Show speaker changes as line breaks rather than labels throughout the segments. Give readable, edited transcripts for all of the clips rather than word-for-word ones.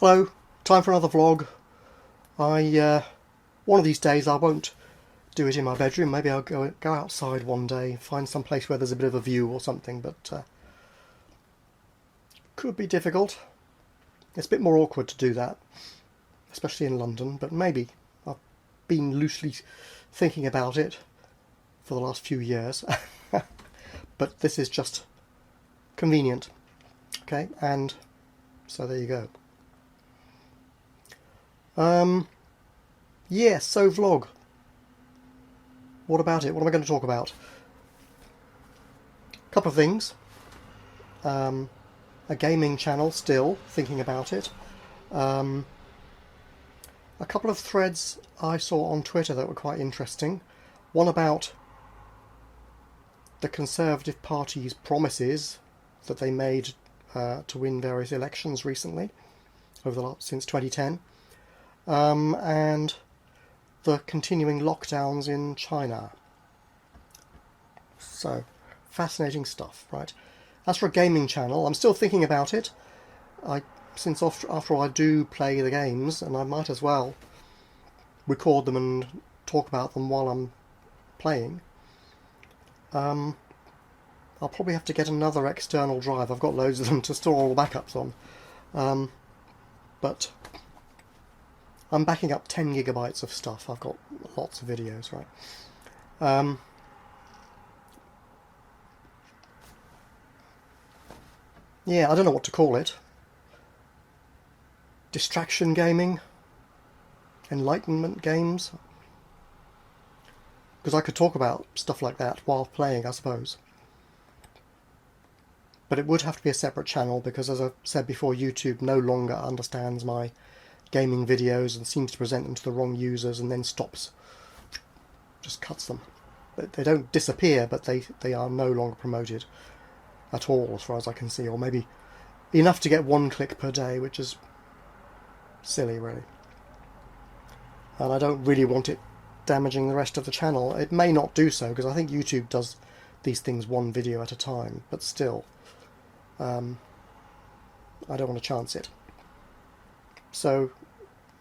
Hello, time for another vlog. One of these days I won't do it in my bedroom. Maybe I'll go outside one day, find some place where there's a bit of a view or something, but could be difficult. It's a bit more awkward to do that, especially in London, but maybe. I've been loosely thinking about it for the last few years, but this is just convenient. Okay, and so there you go. Yeah, so vlog. What about it? What am I going to talk about? A couple of things. A gaming channel, still thinking about it. A couple of threads I saw on Twitter that were quite interesting. One about the Conservative Party's promises that they made to win various elections recently, since 2010. And the continuing lockdowns in China. So, fascinating stuff, right? As for a gaming channel, I'm still thinking about it. Since after all I do play the games, and I might as well record them and talk about them while I'm playing. I'll probably have to get another external drive. I've got loads of them to store all the backups on. But I'm backing up 10 gigabytes of stuff. I've got lots of videos, right? Yeah, I don't know what to call it. Distraction gaming? Enlightenment games? Because I could talk about stuff like that while playing, I suppose. But it would have to be a separate channel because, as I said before, YouTube no longer understands my gaming videos and seems to present them to the wrong users and then stops, just cuts them. They don't disappear, but they are no longer promoted at all as far as I can see, or maybe enough to get one click per day, which is silly really. And I don't really want it damaging the rest of the channel. It may not do so because I think YouTube does these things one video at a time, but still I don't want to chance it. So,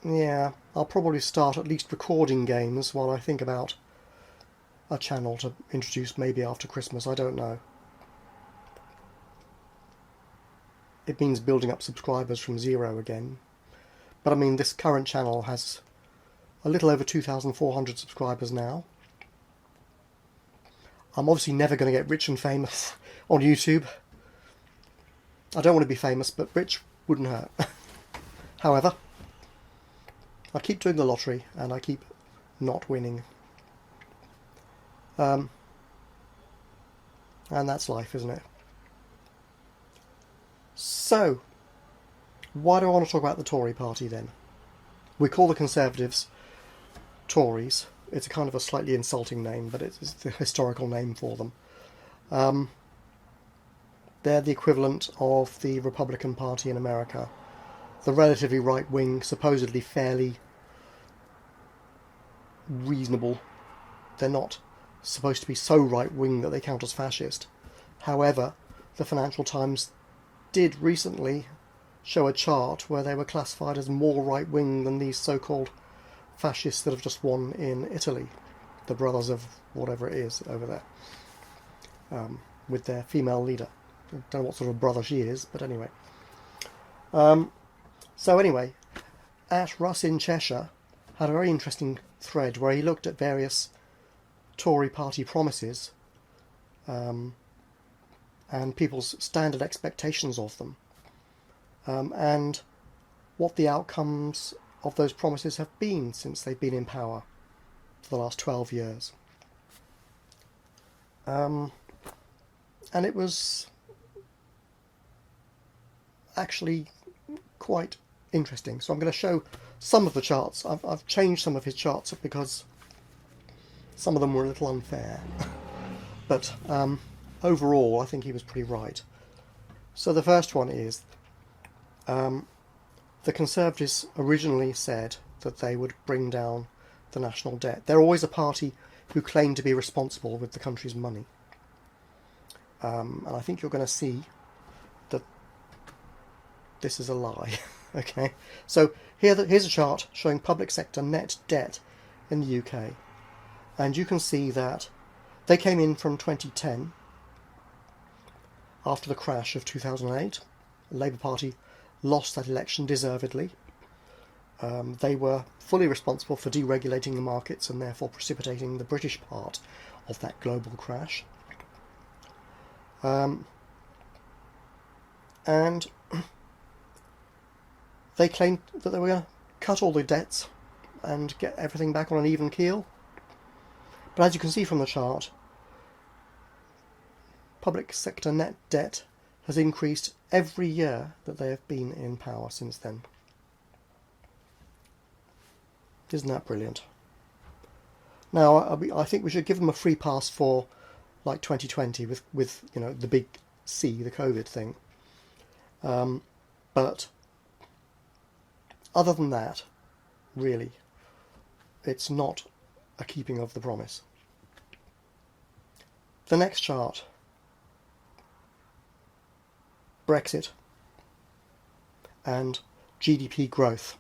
yeah, I'll probably start at least recording games while I think about a channel to introduce maybe after Christmas, I don't know. It means building up subscribers from zero again. But I mean, this current channel has a little over 2,400 subscribers now. I'm obviously never going to get rich and famous on YouTube. I don't want to be famous, but rich wouldn't hurt. However, I keep doing the lottery and I keep not winning. And that's life, isn't it? So, why do I want to talk about the Tory party then? We call the Conservatives Tories. It's a kind of a slightly insulting name, but it's the historical name for them. They're the equivalent of the Republican Party in America. The relatively right-wing, supposedly fairly reasonable. They're not supposed to be so right-wing that they count as fascist. However, the Financial Times did recently show a chart where they were classified as more right-wing than these so-called fascists that have just won in Italy. The brothers of whatever it is over there. With their female leader. I don't know what sort of brother she is, but anyway. So anyway, at Russ in Cheshire had a very interesting thread where he looked at various Tory party promises and people's standard expectations of them, and what the outcomes of those promises have been since they've been in power for the last 12 years. And it was actually quite interesting. So I'm going to show some of the charts. I've changed some of his charts because some of them were a little unfair. But overall, I think he was pretty right. So the first one is the Conservatives originally said that they would bring down the national debt. They're always a party who claim to be responsible with the country's money. And I think you're going to see that this is a lie. Okay, so here's a chart showing public sector net debt in the UK, and you can see that they came in from 2010 after the crash of 2008. The Labour Party lost that election deservedly. They were fully responsible for deregulating the markets and therefore precipitating the British part of that global crash. And they claimed that they were going to cut all the debts and get everything back on an even keel. But as you can see from the chart, public sector net debt has increased every year that they have been in power since then. Isn't that brilliant? Now, I think we should give them a free pass for like 2020 with you know, the big C, the COVID thing. But other than that, really, it's not a keeping of the promise. The next chart, Brexit and GDP growth.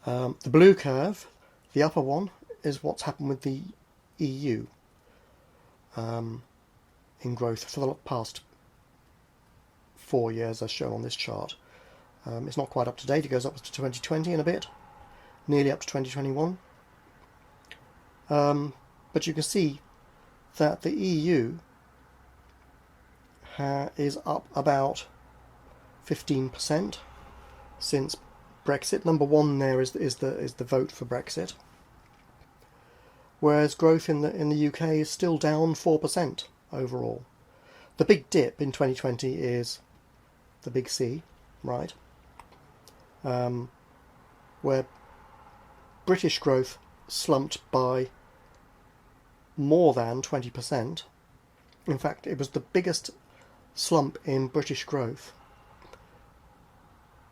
The blue curve, the upper one, is what's happened with the EU in growth for the past 4 years, as shown on this chart. It's not quite up to date. It goes up to 2020 and a bit, nearly up to 2021. But you can see that the EU is up about 15% since Brexit. Number one there is the vote for Brexit, whereas growth in the UK is still down 4% overall. The big dip in 2020 is the big C, right? Where British growth slumped by more than 20%. In fact, it was the biggest slump in British growth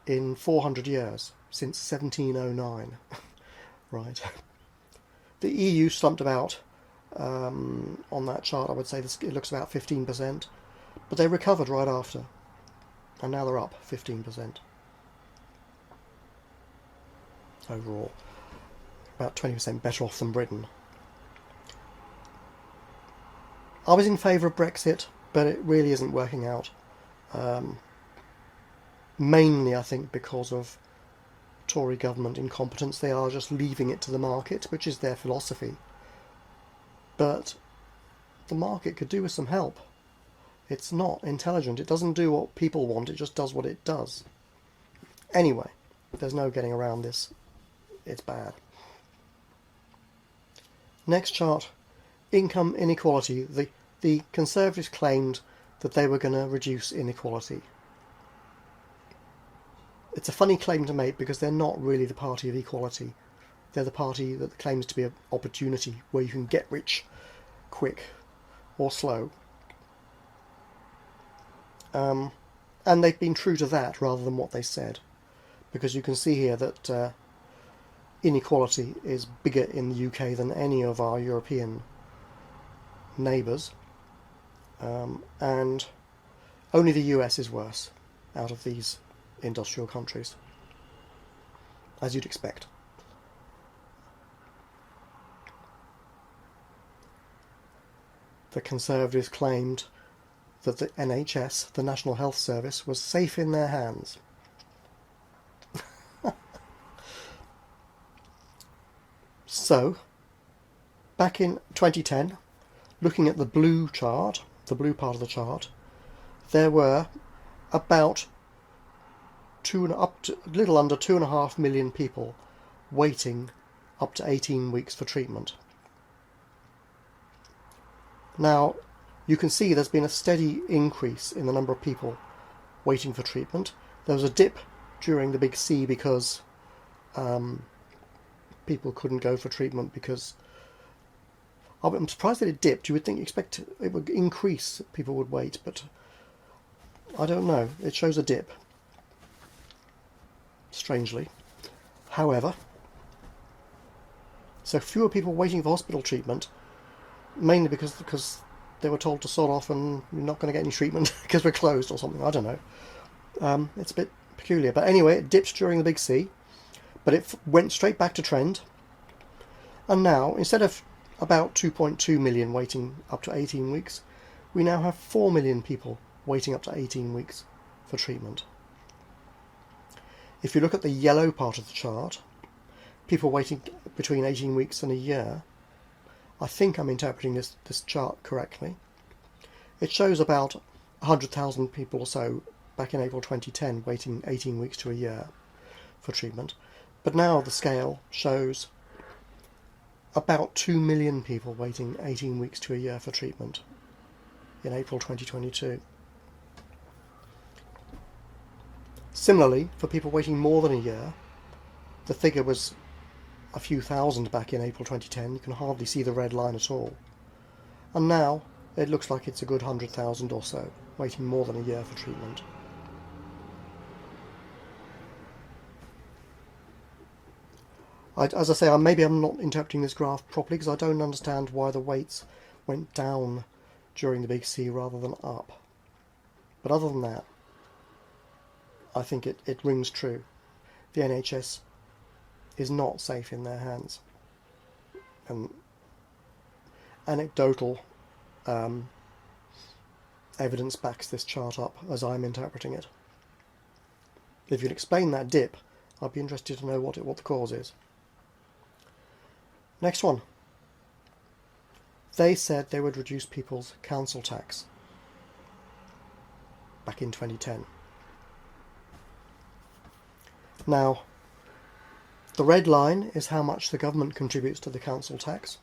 in 400 years, since 1709. Right. The EU slumped about, on that chart I would say it looks about 15%, but they recovered right after, and now they're up 15% overall. About 20% better off than Britain. I was in favour of Brexit, but it really isn't working out. Mainly, I think, because of Tory government incompetence. They are just leaving it to the market, which is their philosophy. But the market could do with some help. It's not intelligent. It doesn't do what people want. It just does what it does. Anyway, there's no getting around this. It's bad. Next chart, income inequality. The Conservatives claimed that they were going to reduce inequality. It's a funny claim to make because they're not really the party of equality. They're the party that claims to be an opportunity where you can get rich quick or slow. And they've been true to that rather than what they said. Because you can see here that inequality is bigger in the UK than any of our European neighbours. And only the US is worse out of these industrial countries, as you'd expect. The Conservatives claimed that the NHS, the National Health Service, was safe in their hands. So, back in 2010, looking at the blue chart, the blue part of the chart, there were about a little under 2.5 million people waiting up to 18 weeks for treatment. Now, you can see there's been a steady increase in the number of people waiting for treatment. There was a dip during the big C because people couldn't go for treatment because... I'm surprised that it dipped. You would expect it would increase, people would wait, but I don't know. It shows a dip, strangely. However, so fewer people waiting for hospital treatment, mainly because they were told to sod off and you're not going to get any treatment because we're closed or something. I don't know. It's a bit peculiar. But anyway, it dipped during the Big C, but it went straight back to trend. And now, instead of about 2.2 million waiting up to 18 weeks, we now have 4 million people waiting up to 18 weeks for treatment. If you look at the yellow part of the chart, people waiting between 18 weeks and a year, I think I'm interpreting this chart correctly. It shows about 100,000 people or so back in April 2010 waiting 18 weeks to a year for treatment. But now the scale shows about 2 million people waiting 18 weeks to a year for treatment in April 2022. Similarly, for people waiting more than a year, the figure was a few thousand back in April 2010. You can hardly see the red line at all. And now it looks like it's a good 100,000 or so waiting more than a year for treatment. As I say, maybe I'm not interpreting this graph properly because I don't understand why the waits went down during the Big C rather than up. But other than that, I think it rings true. The NHS is not safe in their hands. And anecdotal evidence backs this chart up as I'm interpreting it. If you can explain that dip, I'd be interested to know what the cause is. Next one. They said they would reduce people's council tax back in 2010. Now, the red line is how much the government contributes to the council tax.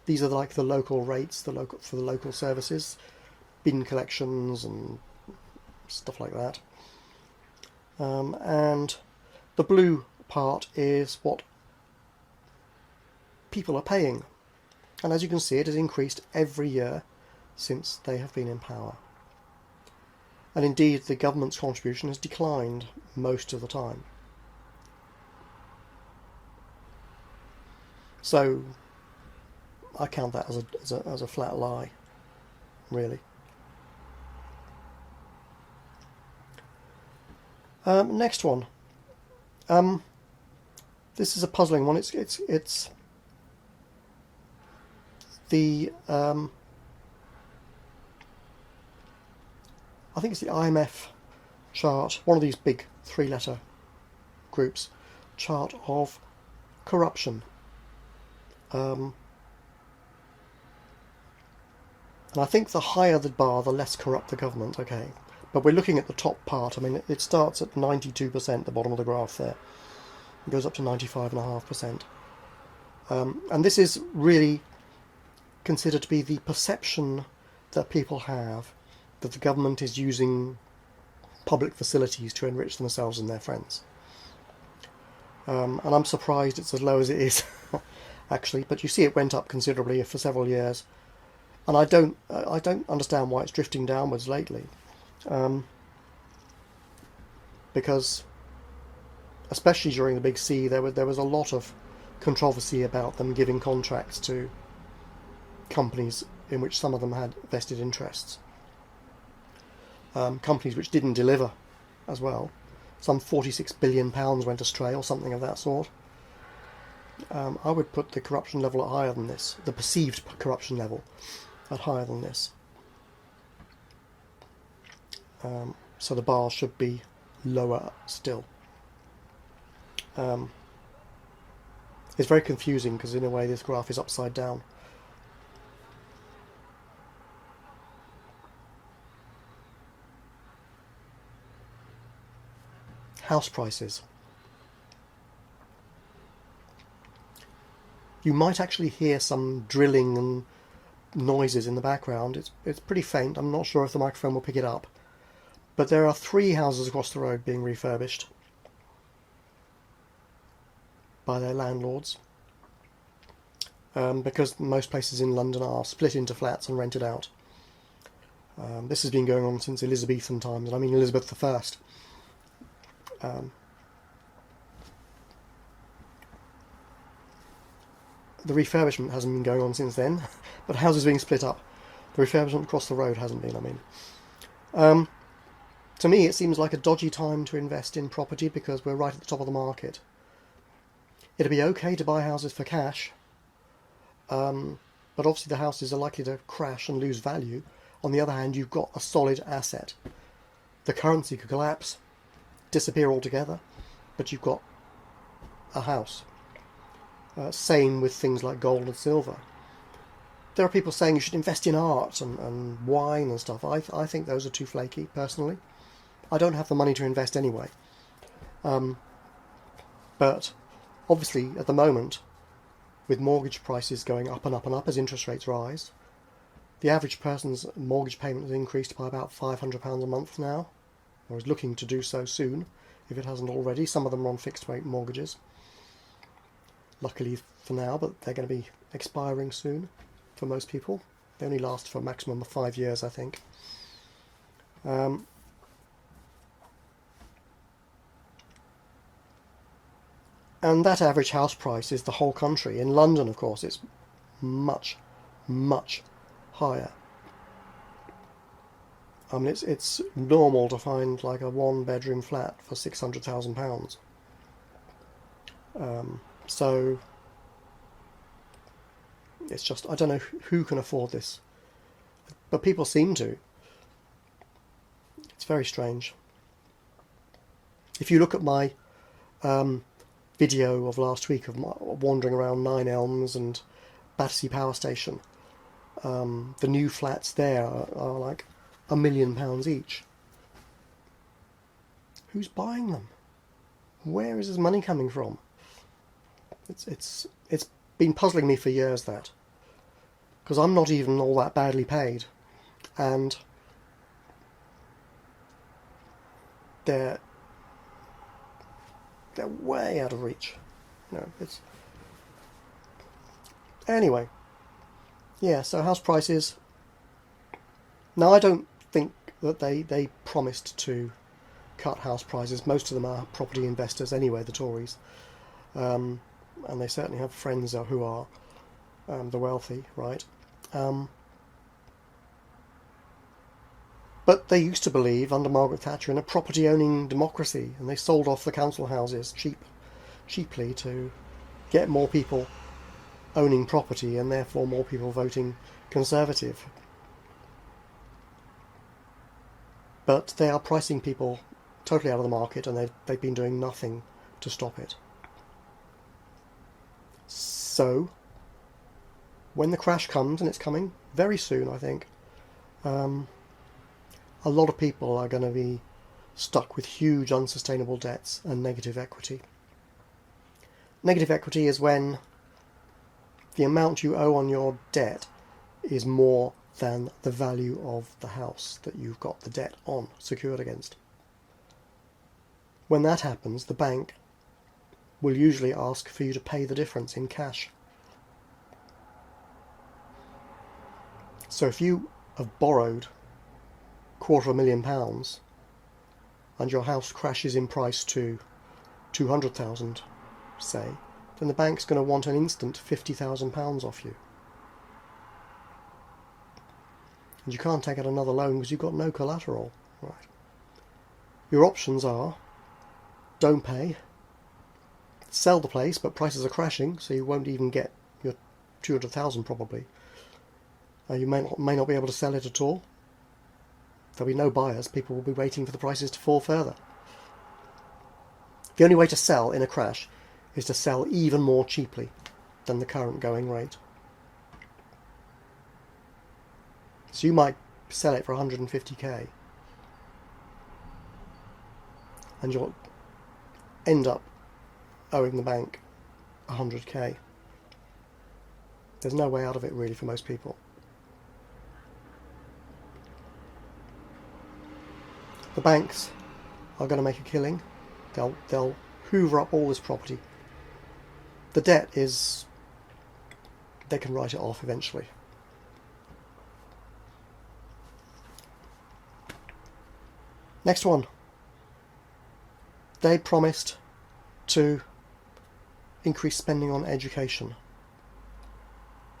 These are like the local rates for the local services, bin collections and stuff like that. And the blue part is what people are paying. And as you can see, it has increased every year since they have been in power. And indeed, the government's contribution has declined most of the time. So I count that as a flat lie, really. Next one. This is a puzzling one. It's the I think it's the IMF chart, one of these big three-letter groups, chart of corruption. And I think the higher the bar, the less corrupt the government, okay. But we're looking at the top part. I mean, it starts at 92%, the bottom of the graph there. It goes up to 95.5%. And this is really considered to be the perception that people have that the government is using public facilities to enrich themselves and their friends. And I'm surprised it's as low as it is, actually. But you see it went up considerably for several years. And I don't understand why it's drifting downwards lately. Because, especially during the Big C, there was a lot of controversy about them giving contracts to companies in which some of them had vested interests. Companies which didn't deliver as well. Some £46 billion went astray or something of that sort. I would put the corruption level at higher than this, the perceived corruption level at higher than this. So the bar should be lower still. It's very confusing because in a way this graph is upside down. House prices. You might actually hear some drilling and noises in the background. It's pretty faint. I'm not sure if the microphone will pick it up. But there are 3 houses across the road being refurbished by their landlords. Because most places in London are split into flats and rented out. This has been going on since Elizabethan times, and I mean Elizabeth I. The refurbishment hasn't been going on since then, but houses being split up. The refurbishment across the road hasn't been, I mean. To me, it seems like a dodgy time to invest in property because we're right at the top of the market. It'd be okay to buy houses for cash, but obviously the houses are likely to crash and lose value. On the other hand, you've got a solid asset. The currency could collapse, disappear altogether, but you've got a house. Same with things like gold and silver. There are people saying you should invest in art and wine and stuff. I think those are too flaky, personally. I don't have the money to invest anyway. But obviously, at the moment, with mortgage prices going up and up and up as interest rates rise, the average person's mortgage payment has increased by about £500 a month now, or is looking to do so soon, if it hasn't already. Some of them are on fixed rate mortgages, luckily for now, but they're going to be expiring soon for most people. They only last for a maximum of 5 years, I think. And that average house price is the whole country. In London, of course, it's much, much higher. I mean, it's normal to find like a one-bedroom flat for £600,000. So it's just, I don't know who can afford this, but people seem to. It's very strange. If you look at my video of last week of wandering around Nine Elms and Battersea Power Station, the new flats there are like £1 million each. Who's buying them? Where is this money coming from? It's been puzzling me for years, that, because I'm not even all that badly paid, and they're way out of reach. It's anyway. Yeah, so house prices. Now, I don't think that they promised to cut house prices. Most of them are property investors anyway, the Tories, and they certainly have friends who are the wealthy, right? But they used to believe, under Margaret Thatcher, in a property-owning democracy, and they sold off the council houses cheaply to get more people owning property and therefore more people voting Conservative. But they are pricing people totally out of the market, and they've been doing nothing to stop it. So, when the crash comes, and it's coming very soon, I think, a lot of people are going to be stuck with huge unsustainable debts and negative equity. Negative equity is when the amount you owe on your debt is more than the value of the house that you've got the debt on, secured against. When that happens, the bank will usually ask for you to pay the difference in cash. So if you have borrowed £250,000 and your house crashes in price to 200,000, say, then the bank's going to want an instant £50,000 off you. And you can't take out another loan because you've got no collateral. Right. Your options are: don't pay, sell the place, but prices are crashing, so you won't even get your 200,000 probably. You may not be able to sell it at all. There'll be no buyers. People will be waiting for the prices to fall further. The only way to sell in a crash is to sell even more cheaply than the current going rate. So you might sell it for 150k, and you'll end up owing the bank 100k. There's no way out of it really for most people. The banks are going to make a killing. They'll hoover up all this property. The debt is, they can write it off eventually. Next one. They promised to increase spending on education.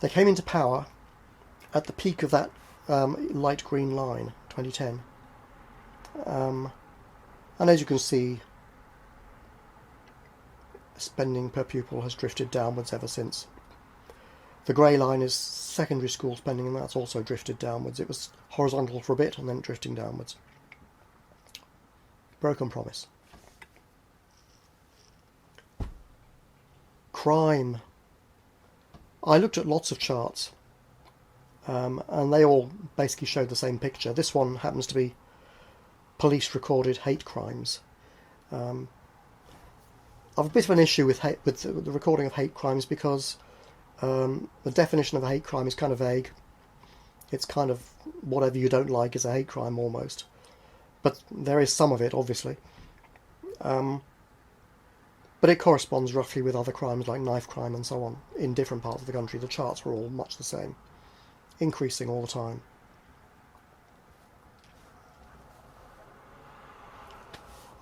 They came into power at the peak of that light green line, 2010. And as you can see, spending per pupil has drifted downwards ever since. The grey line is secondary school spending, and that's also drifted downwards. It was horizontal for a bit and then drifting downwards. Broken promise. Crime. I looked at lots of charts, and they all basically showed the same picture. This one happens to be police recorded hate crimes. I've a bit of an issue with the recording of hate crimes because the definition of a hate crime is kind of vague. It's kind of whatever you don't like is a hate crime almost. But there is some of it, obviously. But it corresponds roughly with other crimes like knife crime and so on in different parts of the country. The charts were all much the same, increasing all the time.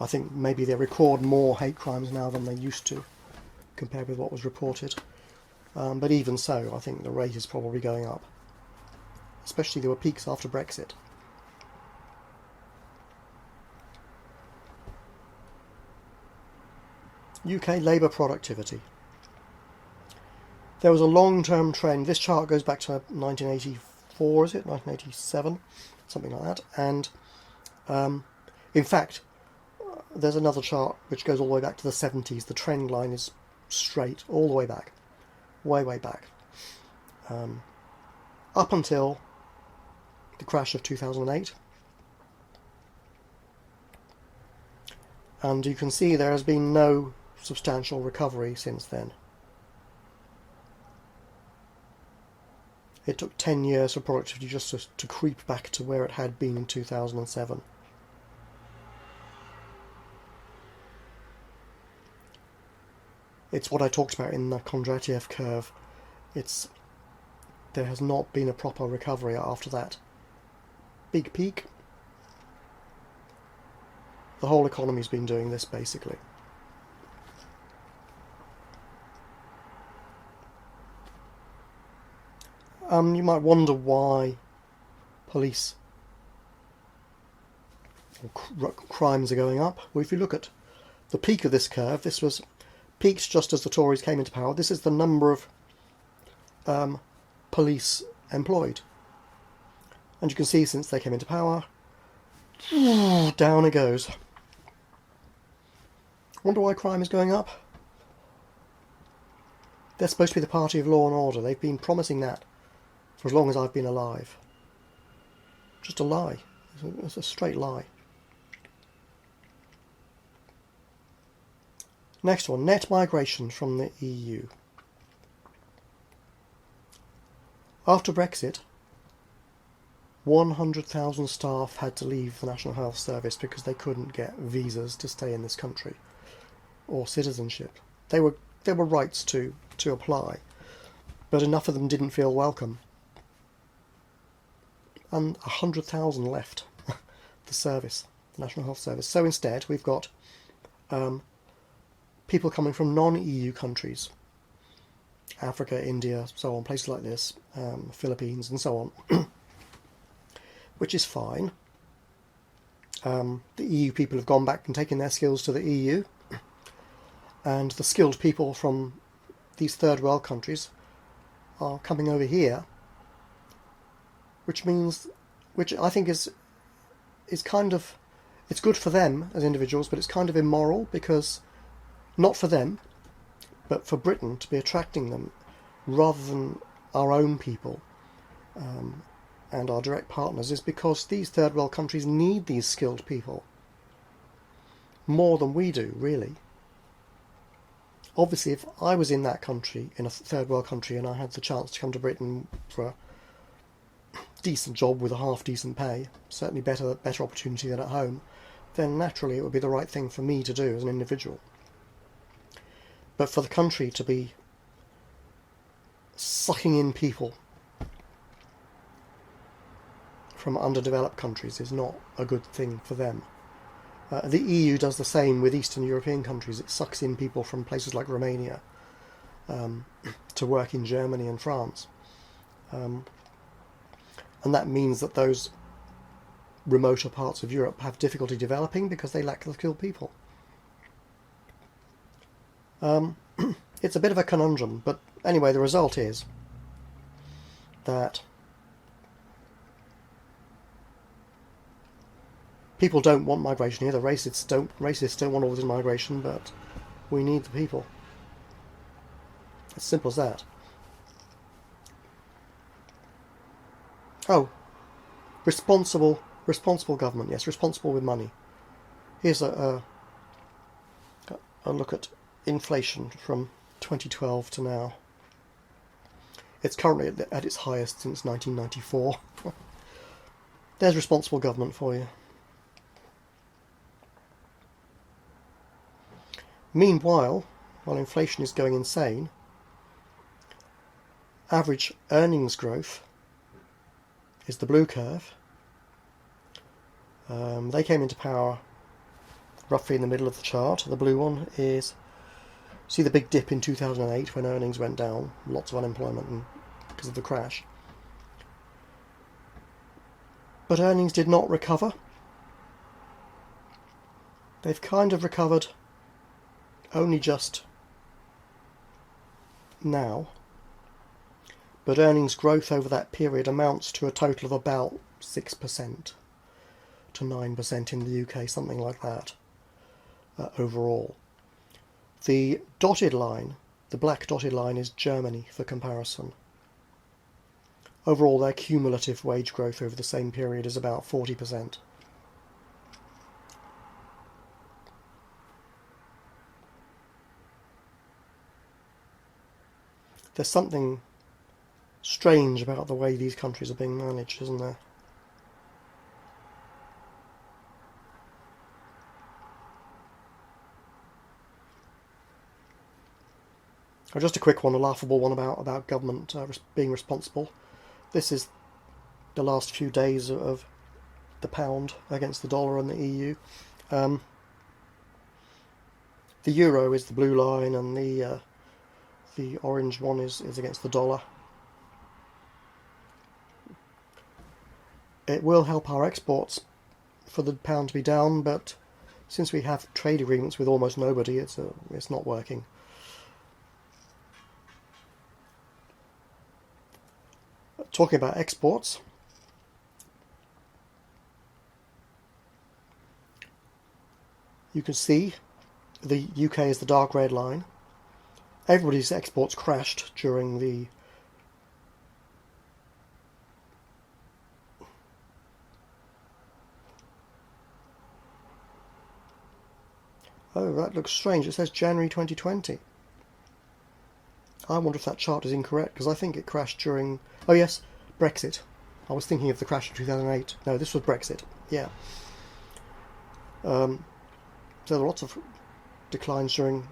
I think maybe they record more hate crimes now than they used to, compared with what was reported. But even so, I think the rate is probably going up. Especially there were peaks after Brexit. UK labour productivity. There was a long-term trend. This chart goes back to 1984, is it? 1987? Something like that. And in fact, there's another chart which goes all the way back to the 70s. The trend line is straight all the way back. Way back. Up until the crash of 2008. And you can see there has been no substantial recovery since then. It took 10 years for productivity just to creep back to where it had been in 2007. It's what I talked about in the Kondratiev curve. There has not been a proper recovery after that big peak. The whole economy's been doing this basically. You might wonder why police or crimes are going up. Well, if you look at the peak of this curve, this was peaked just as the Tories came into power. This is the number of police employed. And you can see since they came into power, down it goes. Wonder why crime is going up? They're supposed to be the party of law and order. They've been promising that for as long as I've been alive. Just a lie. It's a straight lie. Next one, net migration from the EU. After Brexit, 100,000 staff had to leave the National Health Service because they couldn't get visas to stay in this country or citizenship. There were rights to apply, but enough of them didn't feel welcome. And 100,000 left the service, the National Health Service. So instead, we've got people coming from non-EU countries, Africa, India, so on, places like this, Philippines and so on, which is fine. The EU people have gone back and taken their skills to the EU, and the skilled people from these third world countries are coming over here, which I think is kind of, it's good for them as individuals, but it's kind of immoral because, not for them, but for Britain to be attracting them rather than our own people and our direct partners, is because these third world countries need these skilled people more than we do, really. Obviously, if I was in that country, in a third world country, and I had the chance to come to Britain for a decent job with a half-decent pay, certainly better opportunity than at home, then naturally it would be the right thing for me to do as an individual. But for the country to be sucking in people from underdeveloped countries is not a good thing for them. The EU does the same with Eastern European countries. It sucks in people from places like Romania to work in Germany and France. And that means that those remoter parts of Europe have difficulty developing because they lack the skilled people. It's a bit of a conundrum, but anyway, the result is that people don't want migration here. The racists don't want all this migration, but we need the people. As simple as that. Oh, responsible government. Yes, responsible with money. Here's a look at inflation from 2012 to now. It's currently at its highest since 1994. There's responsible government for you. Meanwhile, while inflation is going insane, average earnings growth is the blue curve. They came into power roughly in the middle of the chart. The blue one is, see the big dip in 2008 when earnings went down, lots of unemployment because of the crash. But earnings did not recover. They've kind of recovered only just now. But earnings growth over that period amounts to a total of about 6% to 9% in the UK, something like that, overall. The dotted line, the black dotted line, is Germany for comparison. Overall, their cumulative wage growth over the same period is about 40%. There's something strange about the way these countries are being managed, isn't there? Oh, just a quick one, a laughable one about government being responsible. This is the last few days of the pound against the dollar and the EU. The euro is the blue line, and the orange one is against the dollar. It will help our exports for the pound to be down, but since we have trade agreements with almost nobody, it's not working. Talking about exports, you can see the UK is the dark red line. Everybody's exports crashed during the Oh, that looks strange. It says January 2020. I wonder if that chart is incorrect, because I think it crashed during... Oh yes, Brexit. I was thinking of the crash in 2008. No, this was Brexit. Yeah. So there were lots of declines during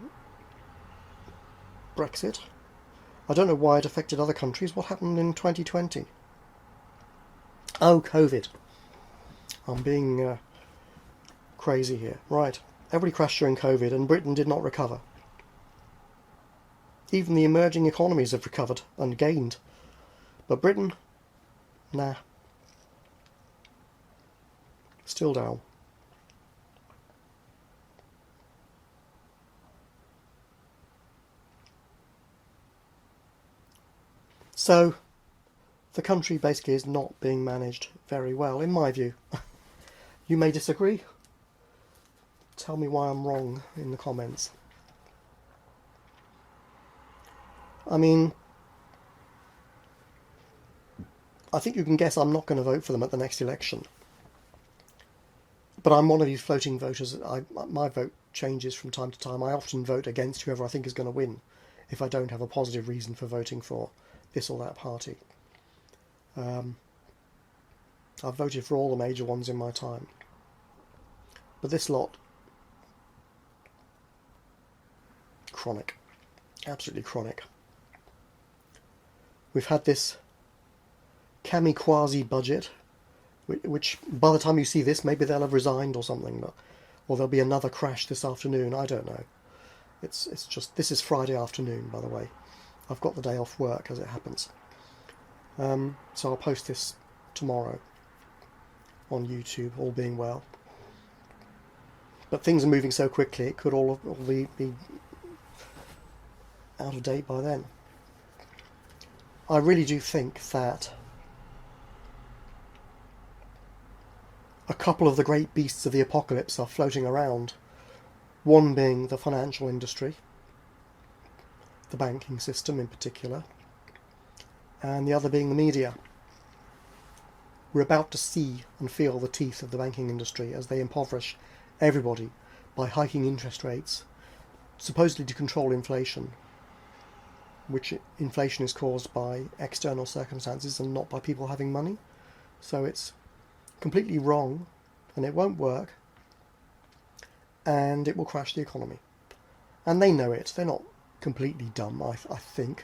Brexit. I don't know why it affected other countries. What happened in 2020? Oh, COVID. I'm being crazy here. Right. Everybody crashed during COVID, and Britain did not recover. Even the emerging economies have recovered and gained. But Britain, nah. Still down. So, the country basically is not being managed very well, in my view. You may disagree. Tell me why I'm wrong in the comments. I mean, I think you can guess I'm not going to vote for them at the next election. But I'm one of these floating voters. My vote changes from time to time. I often vote against whoever I think is going to win if I don't have a positive reason for voting for this or that party. I've voted for all the major ones in my time. But this lot, chronic. Absolutely chronic. We've had this kamikaze budget, which by the time you see this, maybe they'll have resigned or something, or there'll be another crash this afternoon. I don't know. It's just, this is Friday afternoon, by the way. I've got the day off work as it happens. So I'll post this tomorrow on YouTube, all being well. But things are moving so quickly, it could all be out of date by then. I really do think that a couple of the great beasts of the apocalypse are floating around. One being the financial industry, the banking system in particular, and the other being the media. We're about to see and feel the teeth of the banking industry as they impoverish everybody by hiking interest rates, supposedly to control inflation, which inflation is caused by external circumstances and not by people having money. So it's completely wrong, and it won't work, and it will crash the economy. And they know it. They're not completely dumb, I think.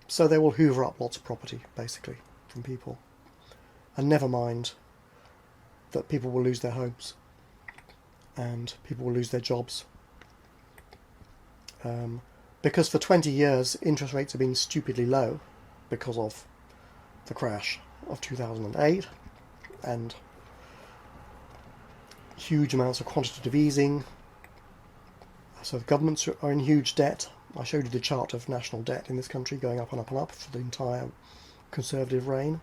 So they will hoover up lots of property, basically, from people. And never mind that people will lose their homes, and people will lose their jobs. Because for 20 years, interest rates have been stupidly low because of the crash of 2008 and huge amounts of quantitative easing. So the governments are in huge debt. I showed you the chart of national debt in this country going up and up and up for the entire Conservative reign,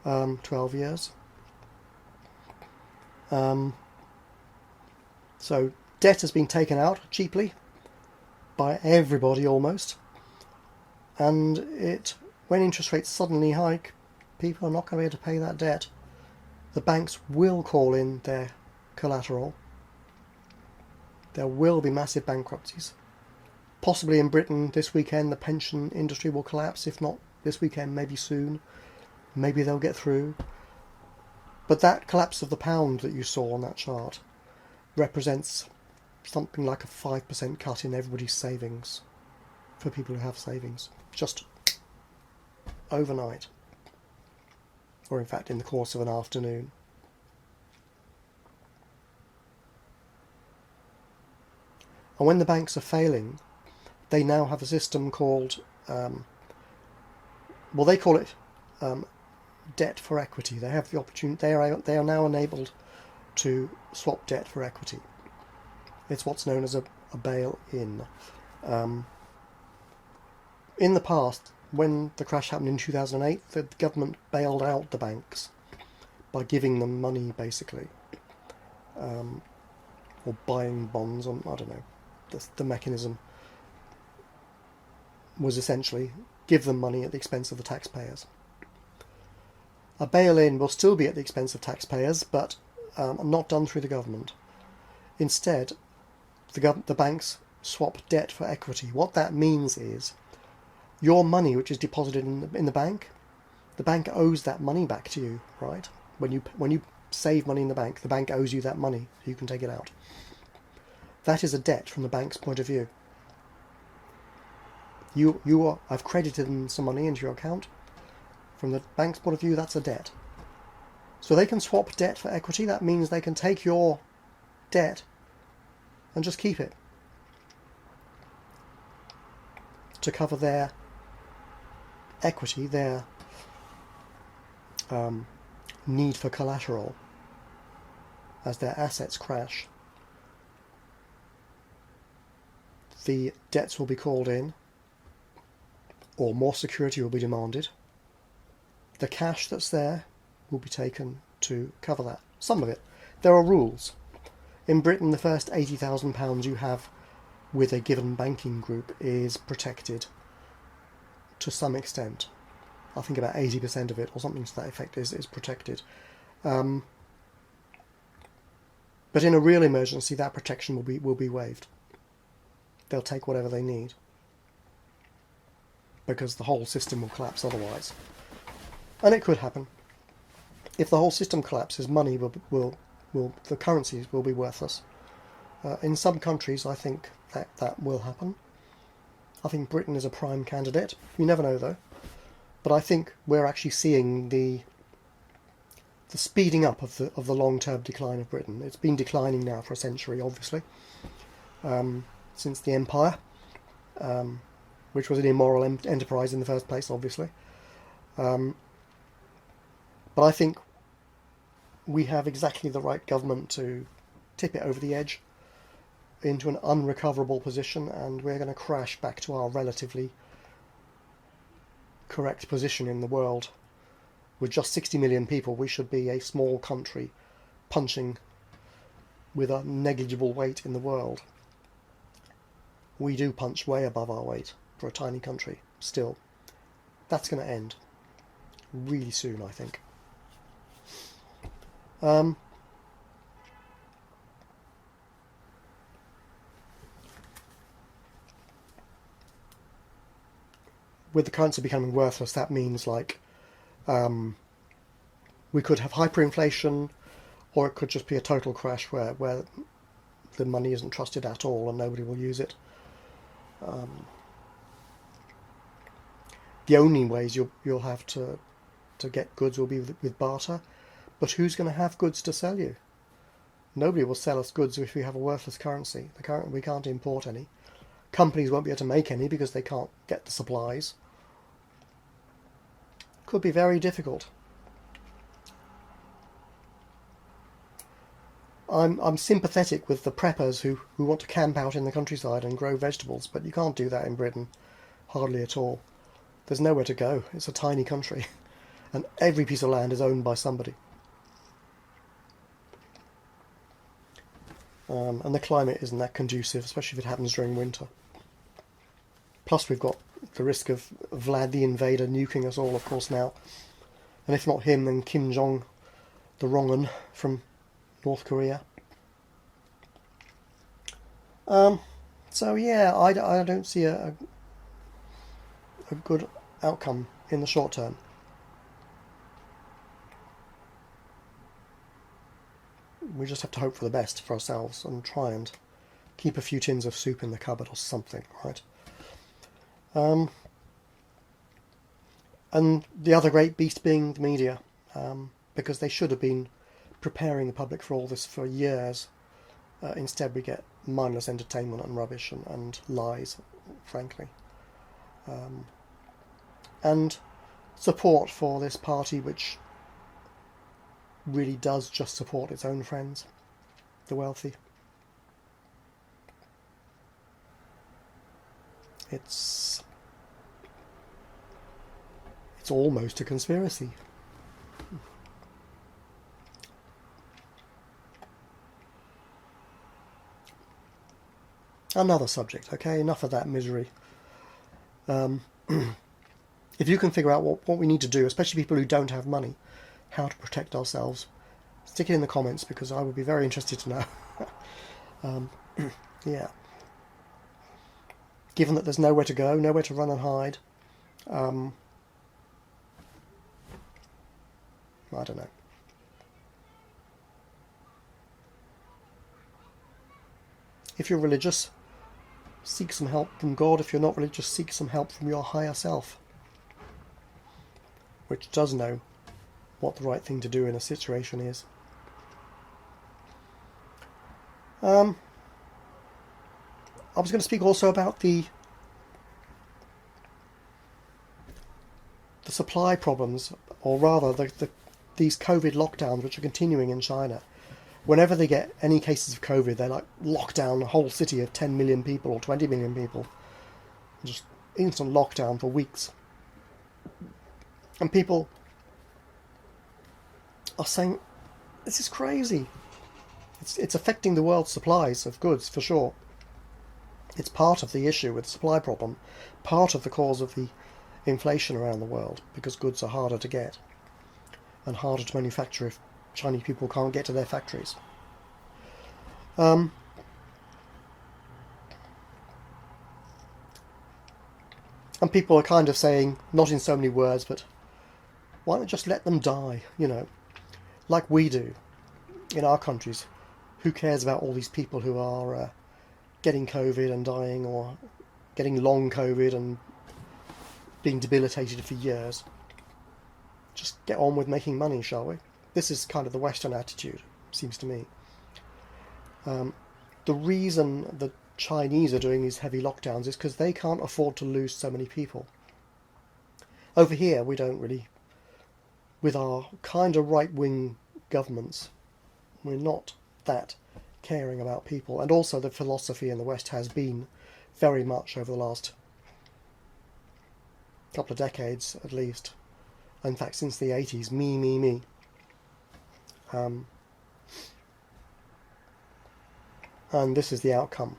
12 years. So debt has been taken out cheaply by everybody almost, and when interest rates suddenly hike, people are not going to be able to pay that debt. The banks will call in their collateral. There will be massive bankruptcies. Possibly in Britain this weekend the pension industry will collapse. If not this weekend, maybe soon. Maybe they'll get through. But that collapse of the pound that you saw on that chart represents something like a 5% cut in everybody's savings for people who have savings. Just overnight. Or in fact in the course of an afternoon. And when the banks are failing, they now have a system called, they call it debt for equity. They have the opportunity. They are now enabled to swap debt for equity. It's what's known as a bail-in. In the past, when the crash happened in 2008, the government bailed out the banks by giving them money, basically, or buying bonds. I don't know. The mechanism was essentially give them money at the expense of the taxpayers. A bail-in will still be at the expense of taxpayers, but not done through the government. Instead, the banks swap debt for equity. What that means is your money, which is deposited in the bank owes that money back to you, right? When you save money in the bank owes you that money, so you can take it out. That is a debt from the bank's point of view. I've credited them some money into your account. From the bank's point of view, that's a debt. So they can swap debt for equity. That means they can take your debt and just keep it to cover their equity, their need for collateral as their assets crash. The debts will be called in, or more security will be demanded. The cash that's there will be taken to cover that. Some of it. There are rules. In Britain, the first £80,000 you have with a given banking group is protected to some extent. I think about 80% of it, or something to that effect, is protected. But in a real emergency, that protection will be waived. They'll take whatever they need, because the whole system will collapse otherwise. And it could happen. If the whole system collapses, money the currencies will be worthless. In some countries, I think that will happen. I think Britain is a prime candidate. You never know, though. But I think we're actually seeing the speeding up of the long-term decline of Britain. It's been declining now for a century, obviously, since the Empire, which was an immoral enterprise in the first place, obviously. But But I think we have exactly the right government to tip it over the edge into an unrecoverable position, and we're going to crash back to our relatively correct position in the world. With just 60 million people, we should be a small country punching with a negligible weight in the world. We do punch way above our weight for a tiny country, still. That's going to end really soon, I think. With the currency becoming worthless, that means like we could have hyperinflation, or it could just be a total crash where the money isn't trusted at all and nobody will use it. The only ways you'll have to get goods will be with barter, but who's going to have goods to sell you? Nobody will sell us goods if we have a worthless currency. We can't import any. Companies won't be able to make any because they can't get the supplies. Could be very difficult. I'm sympathetic with the preppers who want to camp out in the countryside and grow vegetables, but you can't do that in Britain. Hardly at all. There's nowhere to go. It's a tiny country. And every piece of land is owned by somebody. And the climate isn't that conducive, especially if it happens during winter. Plus we've got the risk of Vlad the Invader nuking us all, of course, now. And if not him, then Kim Jong, the wrong 'un from North Korea. So yeah, I don't see a good outcome in the short term. We just have to hope for the best for ourselves and try and keep a few tins of soup in the cupboard or something, right? And the other great beast being the media, because they should have been preparing the public for all this for years. Instead we get mindless entertainment and rubbish and lies, frankly. And support for this party which really does just support its own friends, the wealthy. It's almost a conspiracy. Another subject, okay? Enough of that misery. If you can figure out what we need to do, especially people who don't have money, how to protect ourselves, stick it in the comments, because I would be very interested to know. Yeah. Given that there's nowhere to go, nowhere to run and hide, I don't know. If you're religious, seek some help from God. If you're not religious, seek some help from your higher self, which does know what the right thing to do in a situation is. I was going to speak also about the supply problems, or rather these COVID lockdowns which are continuing in China. Whenever they get any cases of COVID, they like lock down a whole city of 10 million people or 20 million people. Just instant lockdown for weeks. And people are saying, this is crazy. It's affecting the world's supplies of goods, for sure. It's part of the issue with the supply problem, part of the cause of the inflation around the world, because goods are harder to get and harder to manufacture if Chinese people can't get to their factories. And people are kind of saying, not in so many words, but why not just let them die, you know, like we do in our countries. Who cares about all these people who are getting COVID and dying, or getting long COVID and being debilitated for years? Just get on with making money, shall we? This is kind of the Western attitude, seems to me. The reason the Chinese are doing these heavy lockdowns is because they can't afford to lose so many people. Over here, we don't really with our kind of right-wing governments, we're not that caring about people. And also the philosophy in the West has been very much over the last couple of decades at least, in fact since the 80s, me, me, me. And this is the outcome.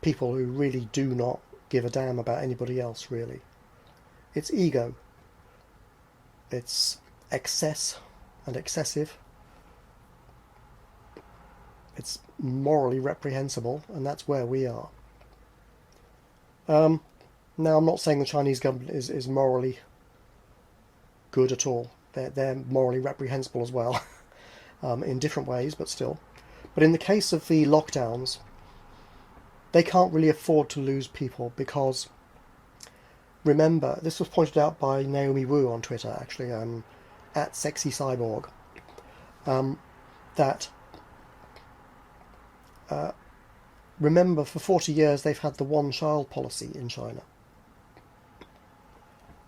People who really do not give a damn about anybody else, really. It's ego. It's excess and excessive. It's morally reprehensible, and that's where we are. Now, I'm not saying the Chinese government is morally good at all. They're morally reprehensible as well, in different ways, but still. But in the case of the lockdowns, they can't really afford to lose people because, remember, this was pointed out by Naomi Wu on Twitter, actually, at Sexy Cyborg, that remember, for 40 years they've had the one-child policy in China.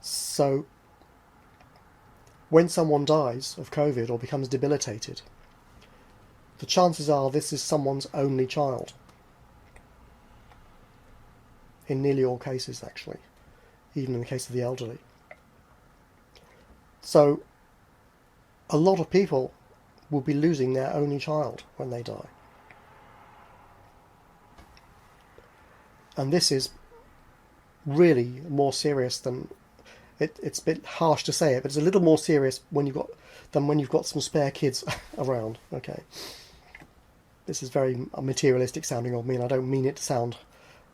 So when someone dies of COVID or becomes debilitated, the chances are this is someone's only child. In nearly all cases, actually, even in the case of the elderly. So a lot of people will be losing their only child when they die. And this is really more serious than it's a bit harsh to say it, but it's a little more serious when you've got some spare kids around. Okay, this is very materialistic sounding of me, and I don't mean it to sound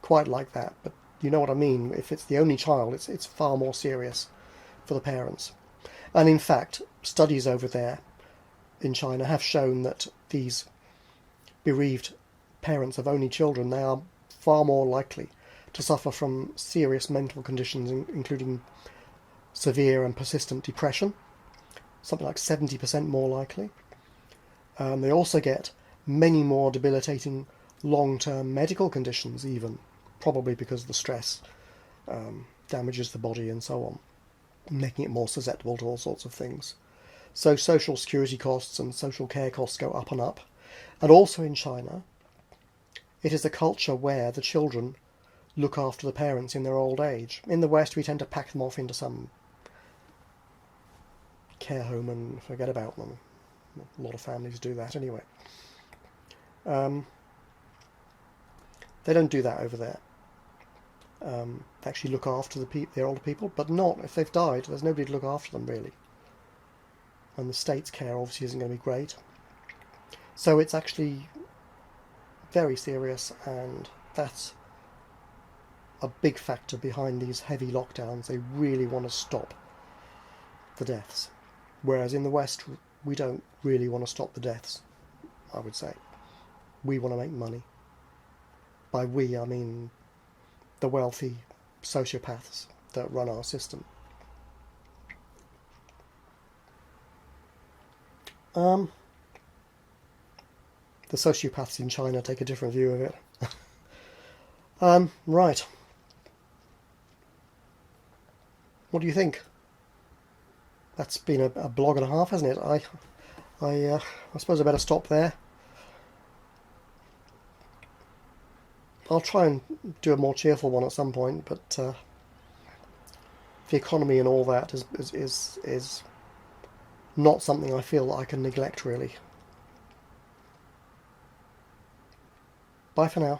quite like that, but you know what I mean. If it's the only child, it's far more serious for the parents. And in fact, studies over there in China have shown that these bereaved parents of only children, they are far more likely to suffer from serious mental conditions, including severe and persistent depression, something like 70% more likely. They also get many more debilitating long-term medical conditions even, probably because the stress damages the body and so on, making it more susceptible to all sorts of things. So social security costs and social care costs go up and up. And also in China, it is a culture where the children look after the parents in their old age. In the West, we tend to pack them off into some care home and forget about them. A lot of families do that anyway. They don't do that over there. They actually look after their older people, but not if they've died. There's nobody to look after them, really. And the state's care obviously isn't going to be great. So it's actually very serious, and that's a big factor behind these heavy lockdowns. They really want to stop the deaths. Whereas in the West, we don't really want to stop the deaths, I would say. We want to make money. By we, I mean the wealthy sociopaths that run our system. The sociopaths in China take a different view of it. Right. What do you think? That's been a blog and a half, hasn't it? I suppose I better stop there. I'll try and do a more cheerful one at some point, but the economy and all that is not something I feel that I can neglect, really. Bye for now.